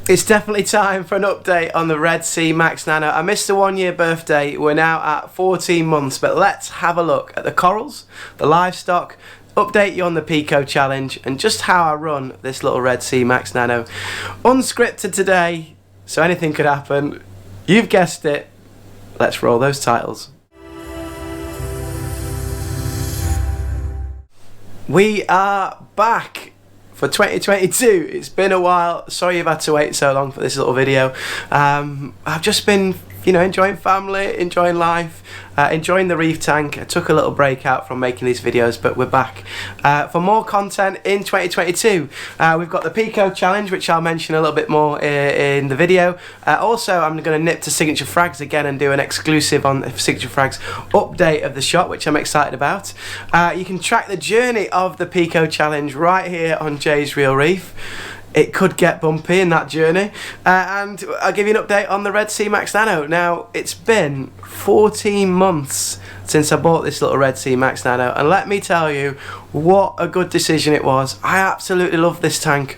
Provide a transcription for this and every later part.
It's definitely time for an update on the Red Sea Max Nano. I missed the 1 year birthday, we're now at 14 months, but let's have a look at the corals, the livestock, update you on the Pico challenge and just how I run this little Red Sea Max Nano. Unscripted today, so anything could happen. You've guessed it, let's roll those titles. We are back for 2022. It's been a while. Sorry you've had to wait so long for this little video. I've just been, enjoying family, enjoying life, enjoying the reef tank. I took a little break out from making these videos, but we're back for more content in 2022. We've got the Pico challenge, which I'll mention a little bit more in the video. Also, I'm going to nip to Signature Frags again and do an exclusive on Signature Frags update of the shot, which I'm excited about. You can track the journey of the Pico challenge right here on Jay's Real Reef. It could get bumpy in that journey, and I'll give you an update on the Red Sea Max Nano. Now, it's been 14 months since I bought this little Red Sea Max Nano, and let me tell you what a good decision it was. I absolutely love this tank.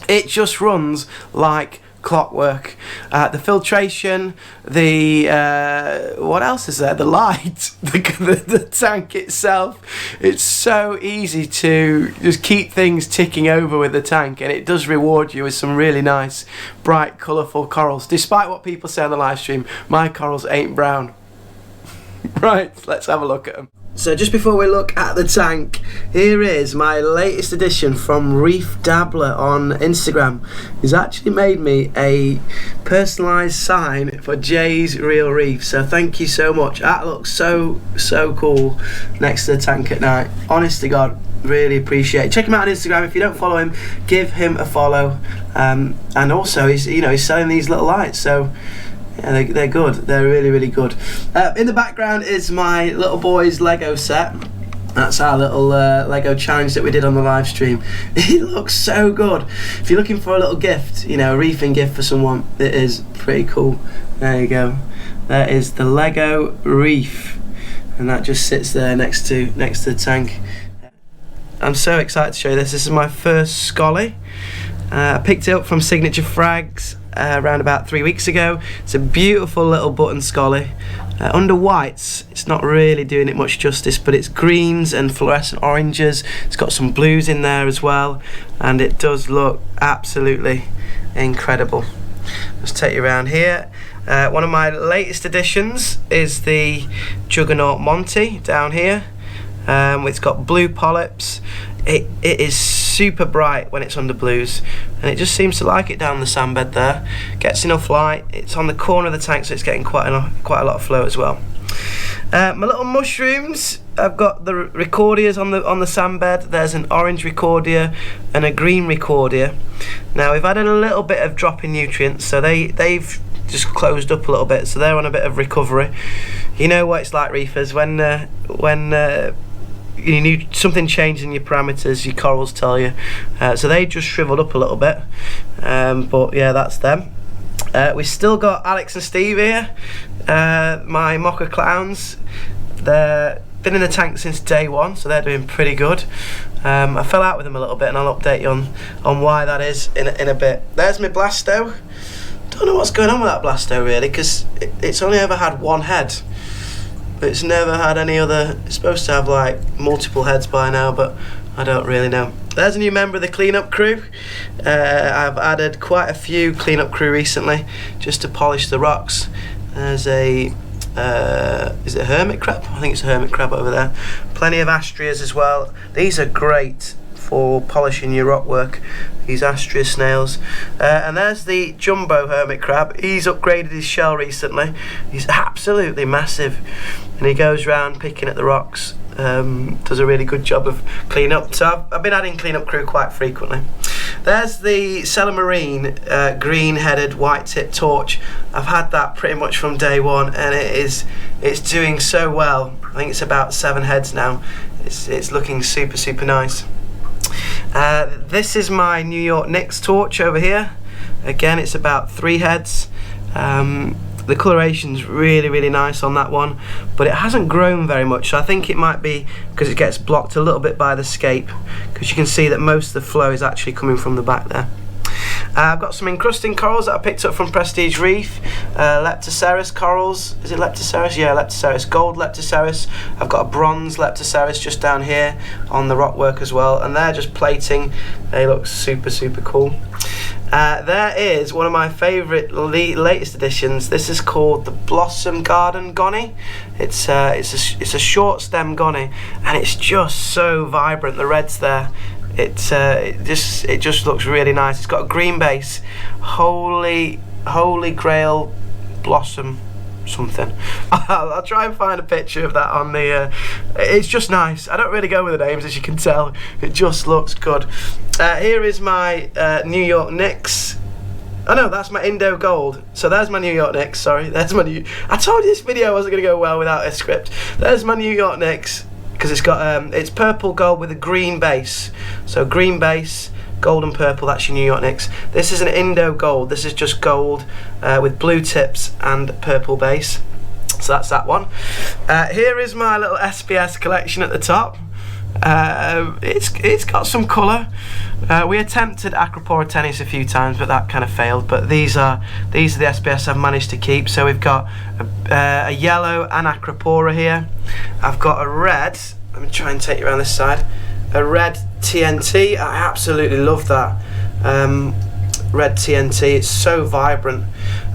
It just runs like clockwork. The filtration, the what else is there? The light, the tank itself. It's so easy to just keep things ticking over with the tank, and it does reward you with some really nice, bright, colourful corals. Despite what people say on the live stream, my corals ain't brown. Right, let's have a look at them. So just before we look at the tank, here is my latest addition from Reef Dabbler on Instagram. He's actually made me a personalised sign for Jay's Real Reef, so thank you so much. That looks so cool next to the tank at night. Honest to God, really appreciate it. Check him out on Instagram. If you don't follow him, give him a follow. And also, he's selling these little lights, so yeah, they're good. They're really good. In the background is my little boy's Lego set. That's our little Lego challenge that we did on the live stream. It looks so good. If you're looking for a little gift, a reefing gift for someone, it is pretty cool. There you go. There is the Lego Reef, and that just sits there next to the tank. I'm so excited to show you this. This is my first Scully. I picked it up from Signature Frags around about 3 weeks ago. It's a beautiful little button Scully. Under whites, it's not really doing it much justice, but it's greens and fluorescent oranges. It's got some blues in there as well, and it does look absolutely incredible. Let's take you around here. One of my latest additions is the Juggernaut Monty down here. It's got blue polyps. It is super bright when it's under blues, and it just seems to like it down the sandbed there. Gets enough light. It's on the corner of the tank, so it's getting quite a lot of flow as well. My little mushrooms, I've got the recordias on the sandbed. There's an orange recordia and a green recordia. Now we've added a little bit of drop in nutrients, so they've just closed up a little bit, so they're on a bit of recovery. You know what it's like, reefers, when you need something changed in your parameters, your corals tell you. So they just shriveled up a little bit, but yeah, that's them. We've still got Alex and Steve here, my mocha clowns. They've been in the tank since day one, so they're doing pretty good. I fell out with them a little bit, and I'll update you on why that is in a bit. There's my Blasto. Don't know what's going on with that Blasto really, because it's only ever had one head. It's never had any other. It's supposed to have like multiple heads by now, but I don't really know. There's a new member of the cleanup crew. I've added quite a few cleanup crew recently just to polish the rocks. There's a is it a hermit crab? I think it's a hermit crab over there. Plenty of astrias as well. These are great for polishing your rock work, these astria snails. And there's the jumbo hermit crab. He's upgraded his shell recently. He's absolutely massive, and he goes around picking at the rocks. Does a really good job of clean up. So I've been adding cleanup crew quite frequently. There's the Cella Marine green-headed white-tip torch. I've had that pretty much from day one, and it's doing so well. I think it's about 7 heads now. It's looking super nice. This is my New York Knicks torch over here. Again, it's about 3 heads. The coloration's really nice on that one, but it hasn't grown very much, so I think it might be because it gets blocked a little bit by the scape, because you can see that most of the flow is actually coming from the back there. I've got some encrusting corals that I picked up from Prestige Reef, Leptoceras corals. Is it Leptoceras? Yeah, Leptoceras, gold Leptoceras. I've got a bronze Leptoceras just down here on the rockwork as well, and they're just plating. They look super cool. There is one of my favourite latest additions. This is called the Blossom Garden Gonny. It's a short stem gonny, and it's just so vibrant. The red's there. It just looks really nice. It's got a green base. Holy Grail Blossom something. I'll try and find a picture of that on the it's just nice. I don't really go with the names, as you can tell. It just looks good. Here is my New York Knicks. Oh no, that's my Indo Gold. So there's my New York Knicks. Sorry, there's my I told you this video wasn't going to go well without a script. There's my New York Knicks, because it's got it's purple gold with a green base. So green base, gold and purple, that's your New York Knicks. This is an Indo Gold. This is just gold with blue tips and purple base. So that's that one. Here is my little SPS collection at the top. It's got some colour. We attempted Aqua Tennis a few times, but that kind of failed. But these are the SPS I've managed to keep. So we've got a yellow Anacropora here. I've got a red. Let me try and take you around this side. A red TNT. I absolutely love that. Red TNT. It's so vibrant.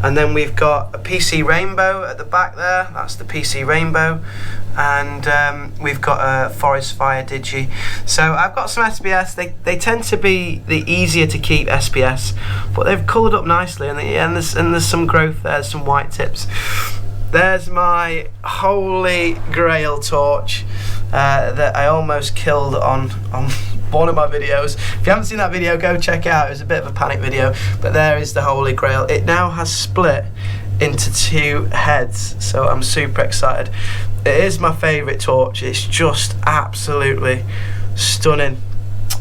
And then we've got a PC Rainbow at the back there. That's the PC Rainbow. And we've got a Forest Fire Digi. So I've got some SPS. They tend to be the easier to keep SPS, but they've coloured up nicely, and there's some growth there, some white tips. There's my Holy Grail torch that I almost killed on one of my videos. If you haven't seen that video, go check it out. It was a bit of a panic video, but there is the Holy Grail. It now has split into 2 heads, so I'm super excited. It is my favourite torch. It's just absolutely stunning.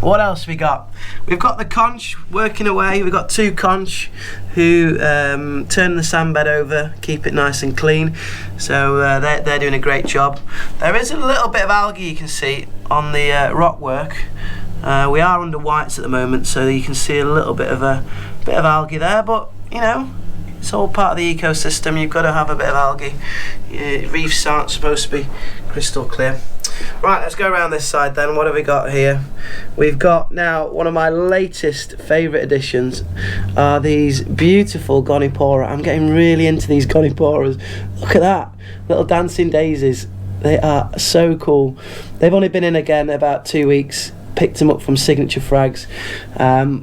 What else we got? We've got the conch working away. We've got 2 conch who turn the sandbed over, keep it nice and clean. So they're doing a great job. There is a little bit of algae you can see on the rockwork. We are under whites at the moment, so you can see a little bit of algae there. But you know, it's all part of the ecosystem. You've got to have a bit of algae. Reefs aren't supposed to be crystal clear. Right, let's go around this side then. What have we got here? We've got now one of my latest favourite additions are these beautiful Gonipora. I'm getting really into these Goniporas. Look at that, little dancing daisies. They are so cool. They've only been in again about 2 weeks. Picked them up from Signature Frags.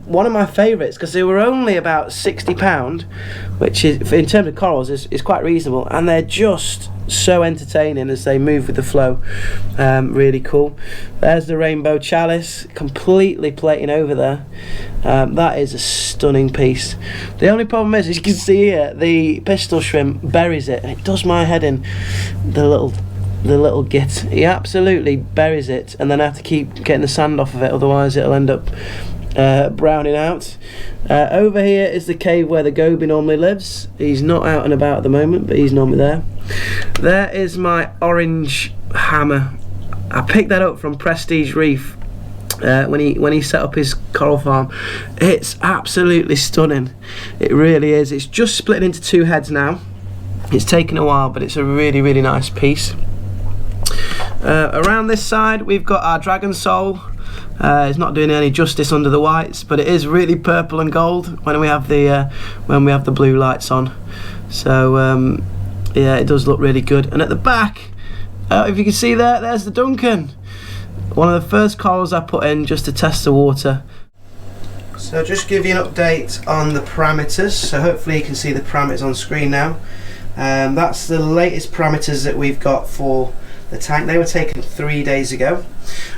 One of my favourites, because they were only about £60, which is, in terms of corals, is quite reasonable, and they're just so entertaining as they move with the flow. Really cool. There's the Rainbow Chalice, completely plating over there. That is a stunning piece. The only problem is, as you can see here, the pistol shrimp buries it, and it does my head in. The little git, he absolutely buries it, and then I have to keep getting the sand off of it, otherwise it'll end up browning out. Over here is the cave where the goby normally lives. He's not out and about at the moment, but he's normally there. There is my orange hammer. I picked that up from Prestige Reef when he set up his coral farm. It's absolutely stunning. It really is. It's just split into 2 heads now. It's taken a while, but it's a really nice piece. Around this side we've got our Dragon Soul. It's not doing any justice under the whites, but it is really purple and gold when we have the blue lights on. So yeah, it does look really good. And at the back, if you can see there's the Duncan. One of the first corals I put in just to test the water. So just give you an update on the parameters. So hopefully you can see the parameters on screen now. That's the latest parameters that we've got for the tank. They were taken 3 days ago.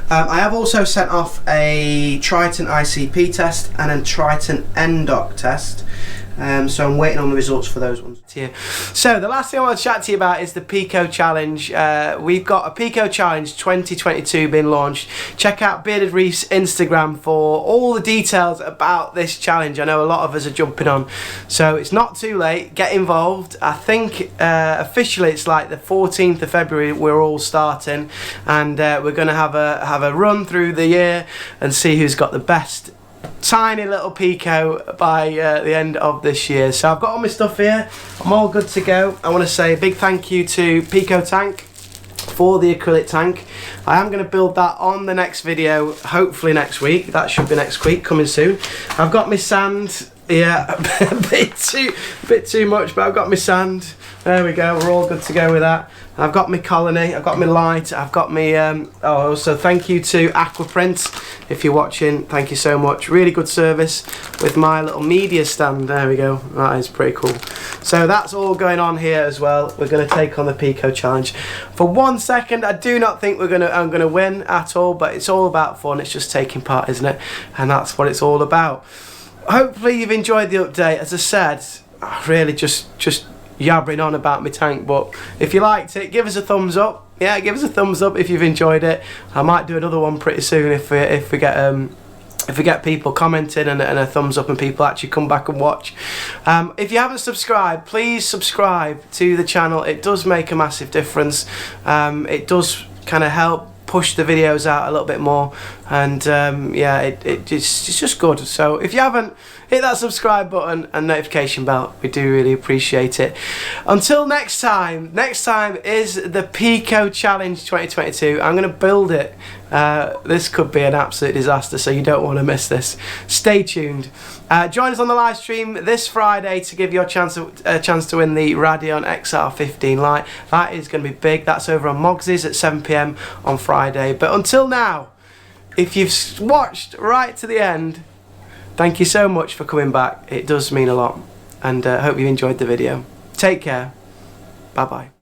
I have also sent off a Triton ICP test and a Triton NDOC test. So I'm waiting on the results for those ones. So the last thing I want to chat to you about is the Pico Challenge. We've got a Pico Challenge 2022 being launched. Check out Bearded Reef's Instagram for all the details about this challenge. I know a lot of us are jumping on, so it's not too late. Get involved. I think officially it's like the 14th of February we're all starting, and we're going to have a run through the year and see who's got the best tiny little Pico by the end of this year. So I've got all my stuff here, I'm all good to go. I want to say a big thank you to Pico.tank for the acrylic tank. I am going to build that on the next video, hopefully next week. That should be next week, coming soon. I've got my sand, yeah, a bit too much, but I've got my sand. There we go, we're all good to go with that. I've got my colony, I've got my light, I've got my, also thank you to Aqua Print, if you're watching, thank you so much. Really good service with my little media stand, there we go, that is pretty cool. So that's all going on here as well. We're going to take on the Pico challenge. For 1 second, I do not think I'm going to win at all, but it's all about fun, it's just taking part, isn't it? And that's what it's all about. Hopefully you've enjoyed the update. As I said, I really just yabbering on about my tank, but if you liked it, give us a thumbs up. Yeah, give us a thumbs up if you've enjoyed it. I might do another one pretty soon if we get people commenting and a thumbs up and people actually come back and watch. If you haven't subscribed, please subscribe to the channel. It does make a massive difference. It does kind of help push the videos out a little bit more, and yeah, it's just good. So if you haven't, hit that subscribe button and notification bell, we do really appreciate it. Until next time is the Pico Challenge 2022. I'm going to build it. This could be an absolute disaster, so you don't want to miss this. Stay tuned. Join us on the live stream this Friday to give you a chance to win the RADION XR15 light. That is going to be big. That's over on Mogsys at 7 PM on Friday. But until now, if you've watched right to the end, thank you so much for coming back. It does mean a lot, and I hope you enjoyed the video. Take care. Bye bye.